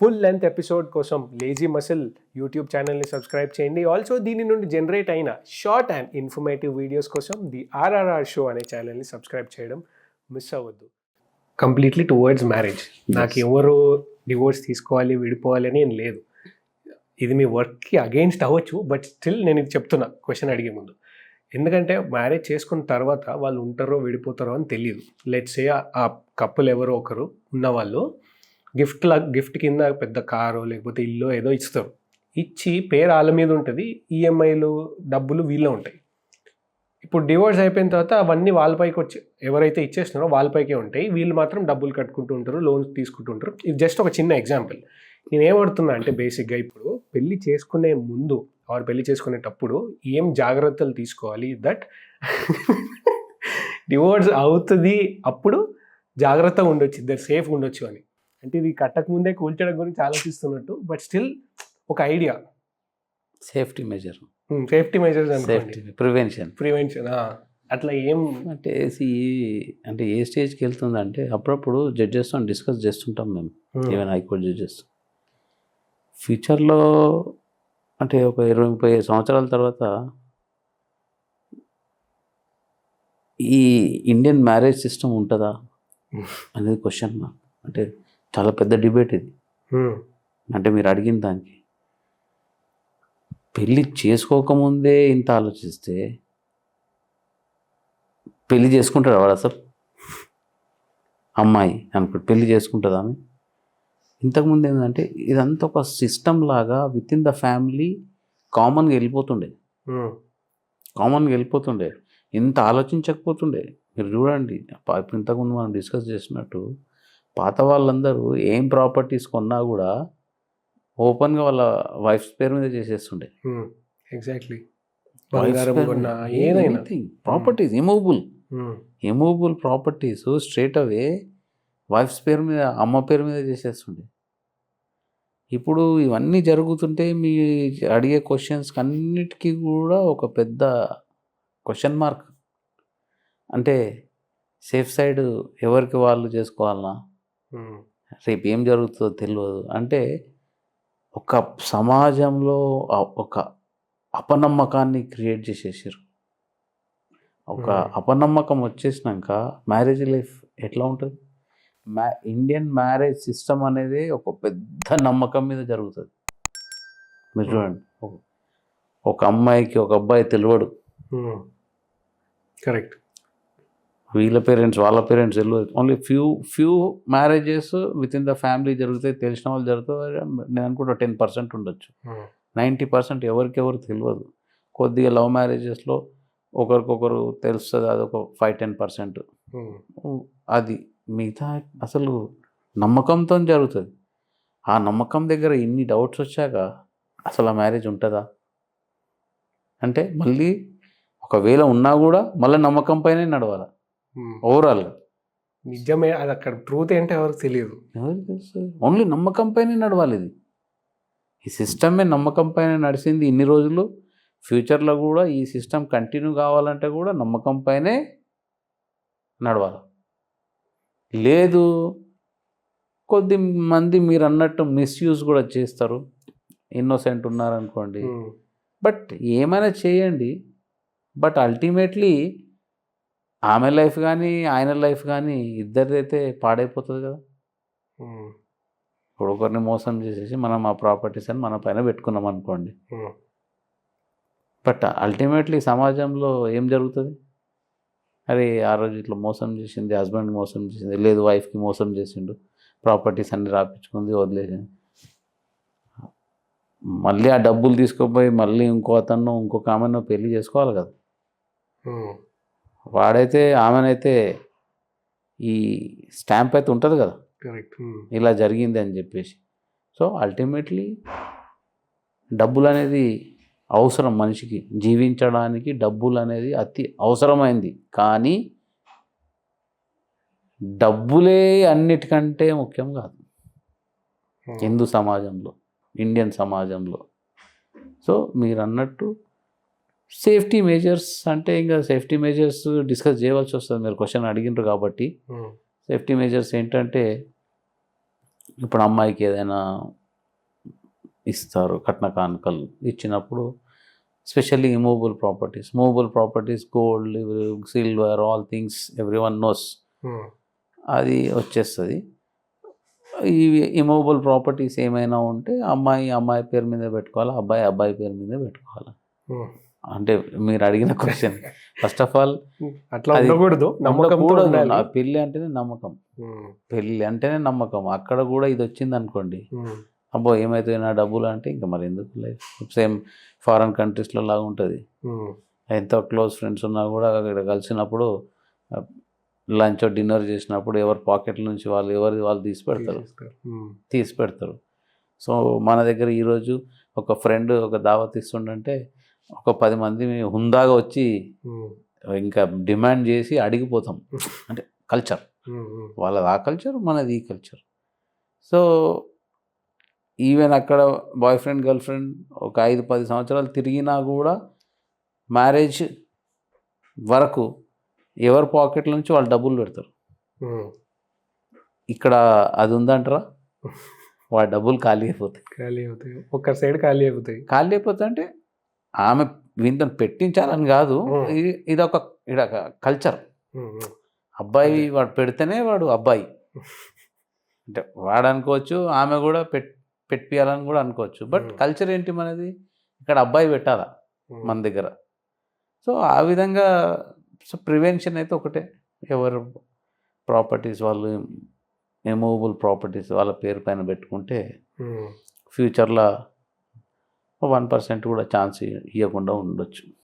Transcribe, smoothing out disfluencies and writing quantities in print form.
Full length episode కోసం lazy muscle YouTube ఛానల్ని subscribe చేయండి. ఆల్సో దీని నుండి జనరేట్ అయిన షార్ట్ అండ్ ఇన్ఫర్మేటివ్ వీడియోస్ కోసం ది ఆర్ఆర్ఆర్ షో అనే ఛానల్ని సబ్స్క్రైబ్ చేయడం మిస్ అవ్వద్దు. Completely towards marriage. నాకు ఎవరు డివోర్స్ తీసుకోవాలి విడిపోవాలి అని ఏం లేదు. ఇది మీ వర్క్కి అగెయిన్స్ట్ అవ్వచ్చు, బట్ స్టిల్ నేను ఇది చెప్తున్నా క్వశ్చన్ అడిగే ముందు. ఎందుకంటే మ్యారేజ్ చేసుకున్న తర్వాత వాళ్ళు ఉంటారో విడిపోతారో అని తెలియదు. లెట్స్ సే ఆ కపుల్ ఎవరో ఒకరు ఉన్నవాళ్ళు గిఫ్ట్ కింద పెద్ద కారు లేకపోతే ఇల్లు ఏదో ఇస్తారు. ఇచ్చి పేరు వాళ్ళ మీద ఉంటుంది, ఈఎంఐలు డబ్బులు వీళ్ళ ఉంటాయి. ఇప్పుడు డివోర్స్ అయిపోయిన తర్వాత అవన్నీ వాళ్ళపైకి వచ్చి ఎవరైతే ఇచ్చేస్తున్నారో వాళ్ళపైకే ఉంటాయి. వీళ్ళు మాత్రం డబ్బులు కట్టుకుంటూ ఉంటారు, లోన్స్ తీసుకుంటూ ఉంటారు. ఇది జస్ట్ ఒక చిన్న ఎగ్జాంపుల్. నేనేమడుతున్నా అంటే బేసిక్గా ఇప్పుడు పెళ్ళి చేసుకునే ముందు ఆర్ పెళ్లి చేసుకునేటప్పుడు ఏం జాగ్రత్తలు తీసుకోవాలి దట్ డివోర్స్ అవుతుంది అప్పుడు జాగ్రత్తగా ఉండొచ్చు, ఇద్దరు సేఫ్ ఉండొచ్చు అని. అంటే ఇది కట్టక ముందే కూల్చడం గురించి ఆలోచిస్తున్నట్టు, బట్ స్టిల్ ఒక ఐడియా. సేఫ్టీ మెజర్స్ ప్రివెన్షన్ అట్లా ఏం అంటే ఏ స్టేజ్కి వెళ్తుందంటే అప్పుడప్పుడు జడ్జెస్తో డిస్కస్ చేస్తుంటాం మేము, ఈవెన్ హైకోర్టు జడ్జెస్. ఫ్యూచర్లో అంటే ఒక 20-30 సంవత్సరాల తర్వాత ఈ ఇండియన్ మ్యారేజ్ సిస్టమ్ ఉంటుందా అనేది క్వశ్చన్. అంటే చాలా పెద్ద డిబేట్ ఇది. అంటే మీరు అడిగిన దానికి పెళ్ళి చేసుకోకముందే ఇంత ఆలోచిస్తే పెళ్ళి చేసుకుంటాడు వాడు అసలు? అమ్మాయి అనుకుంటే పెళ్ళి చేసుకుంటుందా ఆమె? ఇంతకుముందు ఏంటంటే ఇదంతా ఒక సిస్టమ్ లాగా విత్ ఇన్ ద ఫ్యామిలీ కామన్గా వెళ్ళిపోతుండే. ఇంత ఆలోచించకపోతుండే. మీరు చూడండి, ఇప్పుడు ఇంతకుముందు మనం డిస్కస్ చేసినట్టు పాత వాళ్ళందరూ ఏం ప్రాపర్టీస్ కొన్నా కూడా ఓపెన్గా వాళ్ళ వైఫ్స్ పేరు మీద చేసేస్తుండే. Exactly. Properties immovable properties straight అవే వైఫ్స్ పేరు మీద, అమ్మ పేరు మీద చేసేస్తుండే. ఇప్పుడు ఇవన్నీ జరుగుతుంటే మీ అడిగే క్వశ్చన్స్కి అన్నిటికీ కూడా ఒక పెద్ద క్వశ్చన్ మార్క్. అంటే సేఫ్ సైడ్ ఎవరికి వాళ్ళు చేసుకోవాలన్నా, రేపు ఏం జరుగుతుందో తెలియదు. అంటే ఒక సమాజంలో ఒక అపనమ్మకాన్ని క్రియేట్ చేసేసారు. ఒక అపనమ్మకం వచ్చేసినాక మ్యారేజ్ లైఫ్ ఎట్లా ఉంటుంది? ఇండియన్ మ్యారేజ్ సిస్టమ్ అనేది ఒక పెద్ద నమ్మకం మీద జరుగుతుంది. మీరు చూడండి, ఒక అమ్మాయికి ఒక అబ్బాయి తెలియడు. కరెక్ట్. వీళ్ళ పేరెంట్స్ వాళ్ళ పేరెంట్స్ తెలియదు. Only few marriages with in the family జరుగుతాయి, తెలిసిన వాళ్ళు జరుగుతాయి. నేను అనుకుంటా 10% ఉండొచ్చు. 90% ఎవరికెవరు తెలియదు. కొద్దిగా లవ్ మ్యారేజెస్లో ఒకరికొకరు తెలుస్తుంది, అదొక 5-10%. అది మిగతా అసలు నమ్మకంతో జరుగుతుంది. ఆ నమ్మకం దగ్గర ఇన్ని డౌట్స్ వచ్చాక అసలు ఆ మ్యారేజ్ ఉంటుందా అంటే మళ్ళీ ఒకవేళ ఉన్నా కూడా మళ్ళీ నమ్మకం పైనే నడవాలి ఓవరాల్గా. నిజమే, అది అక్కడ ట్రూత్ ఏంటో ఎవరికి తెలియదు. ఓన్లీ నమ్మకం పైనే నడవాలి. ఇది ఈ సిస్టమే నమ్మకం పైన నడిచింది ఇన్ని రోజులు. ఫ్యూచర్లో కూడా ఈ సిస్టమ్ కంటిన్యూ కావాలంటే కూడా నమ్మకం పైనే నడవాలి. లేదు కొద్ది మంది మీరు అన్నట్టు మిస్యూజ్ కూడా చేస్తారు. ఇన్నోసెంట్ ఉన్నారనుకోండి, బట్ ఏమైనా చేయండి, బట్ అల్టిమేట్లీ ఆమె లైఫ్ కానీ ఆయన లైఫ్ కానీ ఇద్దరిదైతే పాడైపోతుంది కదా. ఇప్పుడు ఒకరిని మోసం చేసేసి మనం ఆ ప్రాపర్టీస్ అని మన పైన పెట్టుకున్నాం అనుకోండి, బట్ అల్టిమేట్లీ సమాజంలో ఏం జరుగుతుంది? అరే ఆ రోజు ఇట్లా మోసం చేసింది, హస్బెండ్ మోసం చేసింది, లేదు వైఫ్కి మోసం చేసిండు, ప్రాపర్టీస్ అన్ని రాపించుకుంది, వదిలేసింది. మళ్ళీ ఆ డబ్బులు తీసుకుపోయి మళ్ళీ ఇంకొక ఆమెను పెళ్లి చేసుకోవాలి కదా. వాడైతే ఆమెనైతే ఈ స్టాంప్ అయితే ఉంటుంది కదా, ఇలా జరిగింది అని చెప్పేసి. సో అల్టిమేట్లీ డబ్బులు అనేది అవసరం, మనిషికి జీవించడానికి డబ్బులు అనేది అతి అవసరమైంది. కానీ డబ్బులే అన్నిటికంటే ముఖ్యం కాదు హిందూ సమాజంలో, ఇండియన్ సమాజంలో. సో మీరు అన్నట్టు సేఫ్టీ మెజర్స్ అంటే ఇంకా సేఫ్టీ మెజర్స్ డిస్కస్ చేయవలసి వస్తుంది. మీరు క్వశ్చన్ అడిగినారు కాబట్టి సేఫ్టీ మెజర్స్ ఏంటంటే ఇప్పుడు అమ్మాయికి ఏదైనా ఇస్తారు కట్న కానుకలు ఇచ్చినప్పుడు, specially movable properties gold, silver, all things every one knows, అది వచ్చేస్తుంది. ఈ ఇమూవబుల్ ప్రాపర్టీస్ ఏమైనా ఉంటే అమ్మాయి పేరు మీద పెట్టుకోవాలి, అబ్బాయి పేరు మీద పెట్టుకోవాలి. అంటే మీరు అడిగిన క్వశ్చన్, ఫస్ట్ ఆఫ్ ఆల్ అట్లా ఉండకూడదు, నమ్మకంతో ఉండాలి. పెళ్ళి అంటేనే నమ్మకం. అక్కడ కూడా ఇది వచ్చింది అనుకోండి, అబ్బో ఏమైతే నా డబ్బులు అంటే ఇంకా మరి ఎందుకు లైఫ్. సేమ్ ఫారెన్ కంట్రీస్లో లాగా ఉంటుంది. ఎంతో క్లోజ్ ఫ్రెండ్స్ ఉన్నా కూడా అక్కడ కలిసినప్పుడు లంచ్ డిన్నర్ చేసినప్పుడు ఎవరి పాకెట్ల నుంచి వాళ్ళు తీసి పెడతారు. సో మన దగ్గర ఈరోజు ఒక ఫ్రెండ్ ఒక దావత్ ఇస్తుండంటే ఒక 10 మంది హుందాగా వచ్చి ఇంకా డిమాండ్ చేసి అడిగిపోతాం. అంటే కల్చర్ వాళ్ళది ఆ కల్చర్, మనది ఈ కల్చర్. సో ఈవెన్ అక్కడ బాయ్ ఫ్రెండ్ గర్ల్ ఫ్రెండ్ ఒక 5-10 సంవత్సరాలు తిరిగినా కూడా మ్యారేజ్ వరకు ఎవరి పాకెట్ల నుంచి వాళ్ళు డబ్బులు పెడతారు. ఇక్కడ అది ఉందంటారా, వాళ్ళ డబ్బులు ఖాళీ అయిపోతాయి. ఒక సైడ్ ఖాళీ అయిపోతాయి అంటే ఆమె వీంతో పెట్టించాలని కాదు, ఇదొక కల్చర్. అబ్బాయి వాడు పెడితేనే వాడు అబ్బాయి అంటే వాడు అనుకోవచ్చు, ఆమె కూడా పెట్టియాలని కూడా అనుకోవచ్చు. బట్ కల్చర్ ఏంటి మనది, ఇక్కడ అబ్బాయి పెట్టాలా మన దగ్గర. సో ఆ విధంగా ప్రివెన్షన్ అయితే ఒకటే, ఎవరు ప్రాపర్టీస్ వాళ్ళు ఇమూవబుల్ ప్రాపర్టీస్ వాళ్ళ పేరు పైన పెట్టుకుంటే ఫ్యూచర్లో 1% కూడా ఛాన్స్ ఇవ్వకుండా ఉండొచ్చు.